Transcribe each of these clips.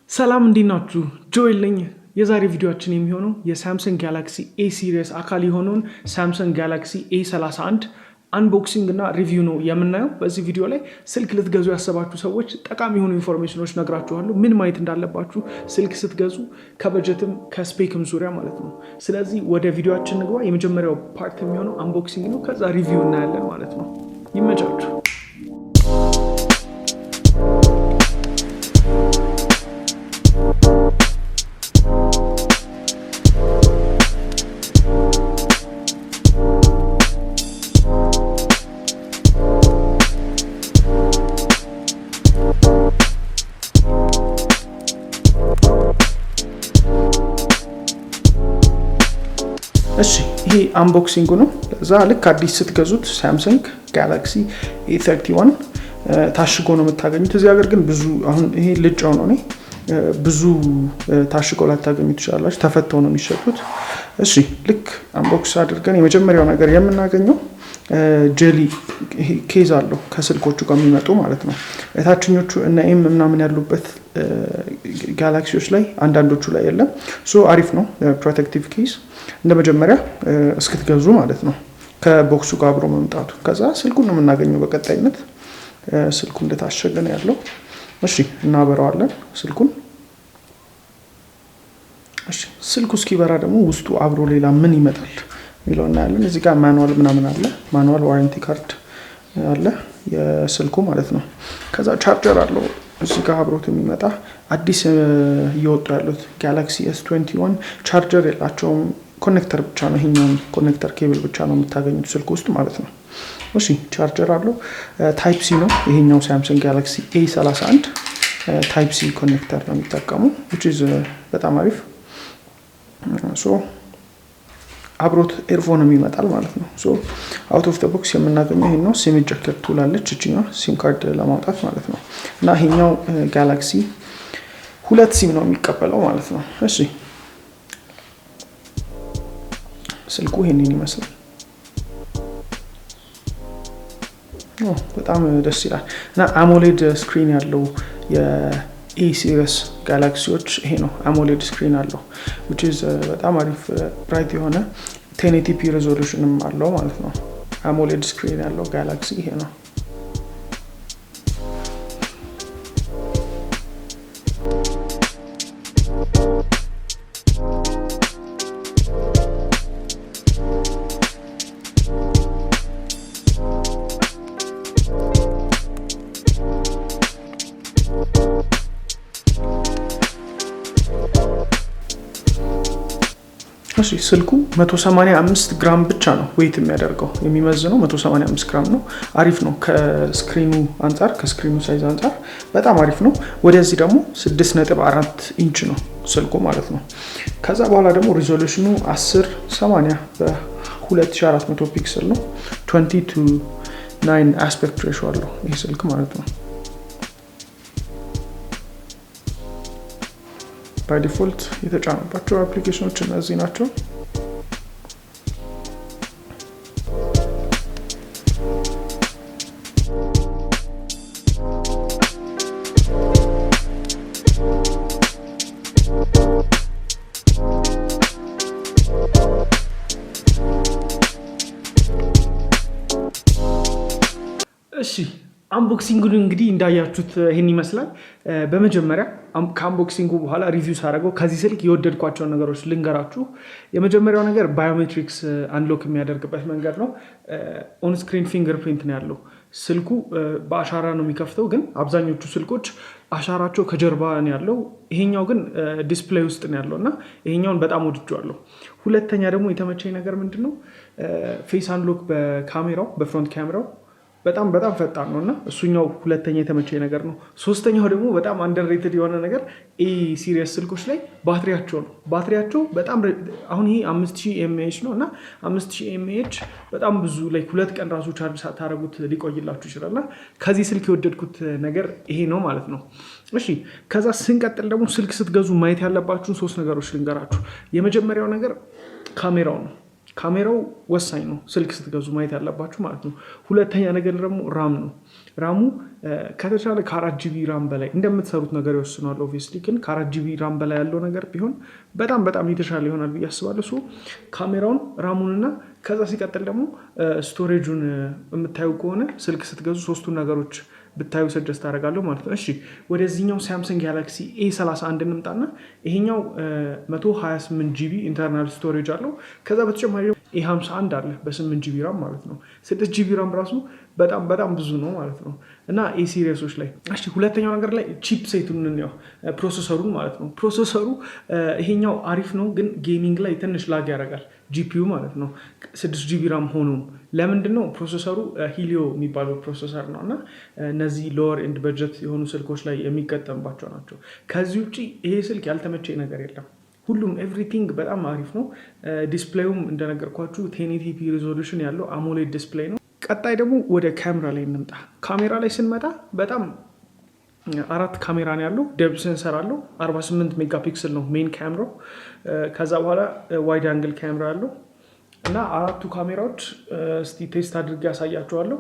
ሰላም እንዲናችሁ ጆኤል ነኝ። የዛሬ ቪዲዮአችን የሚሆነው የሳምሰንግ ጋላክሲ A ሲሪስ አካል የሆነውን ሳምሰንግ ጋላክሲ A31 አንቦክሲንግ እና ሪቪው ነው የምናየው። በዚህ ቪዲዮ ላይ ስልክ ልትገዙ ያሰባችሁ ሰዎች ጠቃሚ የሆኑ ኢንፎርሜሽኖች ነግራችኋለሁ። ምን ማየት እንዳለባችሁ ስልክ ስትገዙ ከበጀትም ከስፔክም ዙሪያ ማለት ነው። ስለዚህ ወደ ቪዲዮአችን ንግባ። የመጀመሪያው ፓርት የሚሆነው አንቦክሲንግ ነው። ከዛ ሪቪው እናያለን ማለት ነው። ይመቻችሁ። እሺ ይሄ አንቦክሲንግ ነው። ለዛ ልክ አዲስ ስትገዙት ሳምሰንግ ጋላክሲ A31 ታሽጎ ነው የምታገኙት። እዚህ ሀገር ግን ብዙ አሁን ይሄ ልጫው ነው ብዙ ታሽጎ ላታገኙት ትችላላችሁ። ተፈተው ነው የሚሸጡት። እሺ ልክ አንቦክስ አድርገን የመጀመሪያው ነገር የምናገኘው ጄሊ ኬዝ አለው ከስልኮቹ ጋር የሚመጡ ማለት ነው። እታችኞቹ እና ኤም ምናምን ያሉበት ጋላክሲዎች ላይ አንዳንዶቹ ላይ የለም። ሶ አሪፍ ነው ፕሮቴክቲቭ ኬዝ እንደ መጀመሪያ እስክትገዙ ማለት ነው ከቦክሱ ጋር አብሮ መምጣቱ። ከዛ ስልኩን ነው የምናገኘው በቀጣይነት ስልኩ እንደታሸገ ነው ያለው። እሺ እናበራዋለን ስልኩን። እሺ ስልኩ እስኪበራ ደግሞ ውስጡ አብሮ ሌላ ምን ይመጣል ሚለው እናያለን። እዚህ ጋር ማኑዋል ምናምን አለ። ማኑዋል ዋረንቲ ካርድ አለ የስልኩ ማለት ነው። ከዛ ቻርጀር አለው እዚህ ጋር አብሮት የሚመጣ አዲስ እየወጡ ያሉት ጋላክሲ S21 ቻርጀር የላቸውም። ኮኔክተር ብቻ ነው፣ ይሄኛው ኮኔክተር ኬብል ብቻ ነው የምታገኙት ስልክ ውስጥ ማለት ነው። እሺ ቻርጀር አለው። ታይፕ ሲ ነው ይሄኛው ሳምሰንግ ጋላክሲ A31 ታይፕ ሲ ኮኔክተር ነው የሚጠቀሙ which is በጣም አሪፍ። ሶ አብሮት ኤርፎንም ይመጣል ማለት ነው። ሶ አውት ኦፍ ዘ ቦክስ የምናገኘው ይሄን ነው። ሲም ኢንጀክተር ቱል አለች እቺኛው ሲም ካርድ ለማውጣት ማለት ነው። እና ይሄኛው ጋላክሲ ሁለት ሲም ነው የሚቀበለው ማለት ነው። እሺ ስልኩ ይሄንን ይመስላል። በጣም ደስ ይላል። እና አሞሌድ ስክሪን ያለው የኤ ሲሪስ ጋላክሲዎች ይሄ ነው። አሞሌድ ስክሪን አለው which is በጣም አሪፍ ብራይት የሆነ 1080p ሬዞሉሽንም አለው ማለት ነው። አሞሌድ ስክሪን ያለው ጋላክሲ ይሄ ነው። እሺ ስልኩ 185 ግራም ብቻ ነው ዌይት የሚያደርገው። የሚመዝነው 185 ግራም ነው። አሪፍ ነው ከስክሪኑ አንፃር፣ ከስክሪኑ ሳይዝ አንፃር በጣም አሪፍ ነው። ወደዚህ ደግሞ 6.4 ኢንች ነው ስልኩ ማለት ነው። ከዛ በኋላ ደግሞ ሪዞሉሽኑ 1080 በ2400 ፒክሰል ነው። 20:9 አስፔክት ሬሾ አለው ይሄ ስልክ ማለት ነው። ባይ ዲፎልት የተጫነባቸው አፕሊኬሽኖች እነዚህ ናቸው። እሺ አንቦክሲንጉን እንግዲህ እንዳያችሁት ይሄን ይመስላል። በመጀመሪያ ከአንቦክሲንጉ በኋላ ሪቪው ሳደርገው ከዚህ ስልክ የወደድኳቸውን ነገሮች ልንገራችሁ። የመጀመሪያው ነገር ባዮሜትሪክስ አንሎክ የሚያደርግበት መንገድ ነው። ኦን ስክሪን ፊንገርፕሪንት ነው ያለው። ስልኩ በአሻራ ነው የሚከፍተው፣ ግን አብዛኞቹ ስልኮች አሻራቸው ከጀርባ ነው ያለው። ይሄኛው ግን ዲስፕሌይ ውስጥ ነው ያለው እና ይሄኛውን በጣም ወድጄዋለሁ። ሁለተኛ ደግሞ የተመቸኝ ነገር ምንድነው ፌስ አንሎክ በካሜራው በፍሮንት ካሜራው በጣም ፈጣን ነው እና እሱኛው ሁለተኛ የተመቸኝ ነገር ነው። ሶስተኛው ደግሞ በጣም አንደርሬትድ የሆነ ነገር ኤ ሲሪስ ስልኮች ላይ ባትሪያቸው ነው። ባትሪያቸው በጣም አሁን ይሄ 5000 mAh ነው እና 5000 mAh በጣም ብዙ ላይ 2 ቀን ራሱ ቻርጅ ሳታረጉት ሊቆይላችሁ ይችላልና ከዚህ ስልክ የወደድኩት ነገር ይሄ ነው ማለት ነው። እሺ ከዛ ስንቀጥል ደግሞ ስልክ ስትገዙ ማየት ያለባችሁን 3 ነገሮች ልንገራችሁ። የመጀመሪያው ነገር ካሜራው ነው። ካሜራው ወሳኝ ነው ስልክ ስትገዙ ማየት ያለባችሁ ማለት ነው። ሁለተኛ ነገር ደግሞ ራም ነው። ራሙ ከተቻለ ከ4 ጂቢ ራም በላይ እንደምትሰሩት ነገር ይወስናል። ኦብቪየስሊ ግን ከ4 ጂቢ ራም በላይ ያለው ነገር ቢሆን በጣም የተሻለ ይሆናል ብዬ አስባለሁ። ካሜራውን ራሙንና ከዛ ሲቀጥል ደግሞ ስቶሬጁን የምታዩ ከሆነ ስልክ ስትገዙ ሶስቱን ነገሮች ብታዩ ሰጀስት አደርጋለሁ ማለት ነው። እሺ ወደዚህኛው ሳምሰንግ ጋላክሲ A31 እንምጣና ይሄኛው 128 ጂቢ ኢንተርናል ስቶሬጅ አለው። ከዛ በተጨማሪ A51 አለ በ8 ጂቢ ራም ማለት ነው። 6 ጂቢ ራም ራሱ በጣም ብዙ ነው ማለት ነው። እና ኤሲሪየሶች ላይ እሺ ሁለተኛው ነገር ላይ ቺፕ ሴቱን ነው ፕሮሰሰሩን ማለት ነው። ፕሮሰሰሩ ይሄኛው አሪፍ ነው ግን ጌሚንግ ላይ ትንሽ ላግ ያደርጋል ጂፒዩ ማለት ነው። 6 ጂቢ ራም ሆኖ ለምንድነው ፕሮሰሰሩ ሂሊዮ የሚባለው ፕሮሰሰር ነው እና እነዚህ ሎወር ኤንድ በጀት የሆኑ ስልኮች ላይ የሚገጠምባቸው ናቸው። ከዚህ ውጪ ይሄ ስልክ ያልተመቸኝ ነገር የለም። ሁሉም ኤቭሪቲንግ በጣም አሪፍ ነው። ዲስፕሌዩም እንደነገርኳችሁ 1080p ሪዞሉሽን ያለው አሞሌድ ዲስፕሌይ ነው። ቀጣይ ደግሞ ወደ ካሜራ ላይ እንምጣ። ካሜራ ላይ ስንመጣ በጣም 4 ካሜራ ነው ያለው። ዴፕ ሴንሰር አለው 48 ሜጋፒክሰል ነው ሜን ካሜራው። ከዛ በኋላ ዋይድ አንግል ካሜራ አለው እና 4ቱ ካሜራዎች እስቲ ቴስት አድርጌ ያሳያችኋለሁ።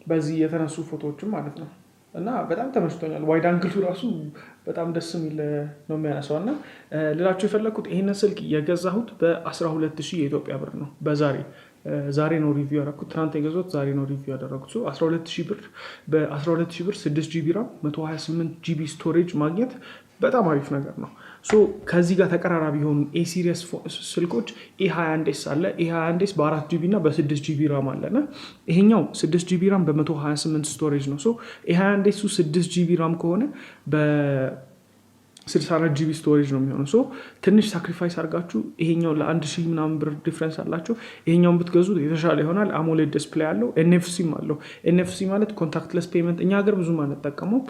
በዚህ የተነሱ ፎቶዎችም ማለት ነው እና በጣም ተመችቶኛል። ዋይድ አንግሉ ራሱ በጣም ደስ የሚል ነው የሚያነሳው እና ሌላቸው የፈለግኩት ይህንን ስልክ የገዛሁት በ12000 የኢትዮጵያ ብር ነው። ዛሬ ነው ሪቪው ያደረኩት። ትናንት የገዛሁት ዛሬ ነው ሪቪው ያደረኩት። 12000 ብር በ12000 ብር 6 ጂቢ ራም 128 ጂቢ ስቶሬጅ ማግኘት በጣም አሪፍ ነገር ነው። ከዚህ ጋር ተቀራራቢ የሆኑ ኤሲሪየስ ስልኮች A21s አለ። A21s በ4 ጂቢ እና በ6 ጂቢ ራም አለና ይሄኛው 6 ጂቢ ራም በ128 ስቶሬጅ ነው። A21s 6 ጂቢ ራም ከሆነ በ64 ጂቢ ስቶሬጅ ነው የሚሆነው። ትንሽ ሳክሪፋይስ አድርጋችሁ ይሄኛው ለ1000 ምናምን ብር ዲፍረንስ አላቸው። ይሄኛውን ብትገዙት የተሻለ ይሆናል። አሞሌድ ዲስፕሌይ አለው። ኤንኤፍሲም አለው። ኤንኤፍሲ ማለት ኮንታክትለስ ፔመንት እኛ ሀገር ብዙም አንጠቀመው።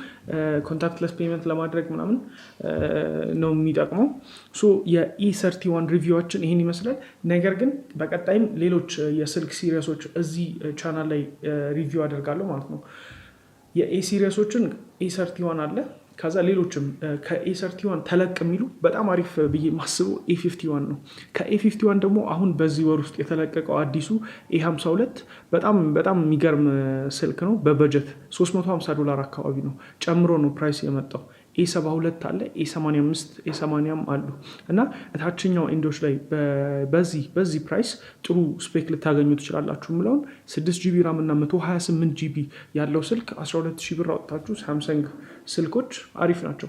ኮንታክትለስ ፔመንት ለማድረግ ምናምን ነው የሚጠቅመው። የE31 ሪቪዋችን ይሄን ይመስላል። ነገር ግን በቀጣይም ሌሎች የስልክ ሲሪየሶች እዚህ ቻናል ላይ ሪቪው አደርጋለሁ ማለት ነው። የኤሲሪየሶችን E31 አለ። ከዛ ሌሎችም ከA31 ተለቅ የሚሉ በጣም አሪፍ ብዬ ማስበው A51 ነው። ከA51 ደግሞ አሁን በዚህ ወር ውስጥ የተለቀቀው አዲሱ A52 በጣም የሚገርም ስልክ ነው። በበጀት $350 አካባቢ ነው ጨምሮ ነው ፕራይስ የመጣው። A72 አለ፣ A85 A80 አሉ እና እታችኛው ኢንዶች ላይ በዚህ ፕራይስ ጥሩ ስፔክ ልታገኙ ትችላላችሁ። የምለውን 6 ጂቢ ራም እና 128 ጂቢ ያለው ስልክ 12000 ብር አወጣችሁ ሳምሰንግ ስልኮች አሪፍ ናቸው።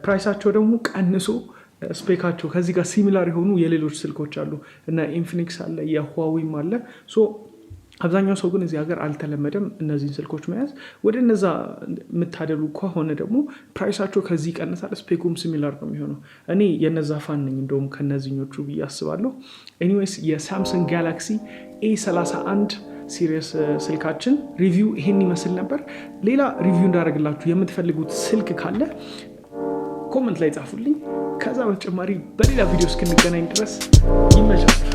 ፕራይሳቸው ደግሞ ቀንሶ ስፔካቸው ከዚህ ጋር ሲሚላር የሆኑ የሌሎች ስልኮች አሉ እና ኢንፊኒክስ አለ፣ የሁዋዌም አለ። አብዛኛው ሰው ግን እዚህ ሀገር አልተለመደም እነዚህን ስልኮች መያዝ። ወደ እነዛ የምታደሉ ከሆነ ደግሞ ፕራይሳቸው ከዚህ ይቀንሳል፣ ስፔኩም ሲሚላር ነው የሚሆነው። እኔ የነዛ ፋን ነኝ እንደውም ከነዚህኞቹ ብዬ አስባለሁ። ኤኒዌይስ የሳምሰንግ ጋላክሲ A31 ሲሪየስ ስልካችን ሪቪው ይሄን ይመስል ነበር። ሌላ ሪቪው እንዳደረግላችሁ የምትፈልጉት ስልክ ካለ ኮመንት ላይ ጻፉልኝ። ከዛ በተጨማሪ በሌላ ቪዲዮ እስክንገናኝ ድረስ ይመቻችሁ።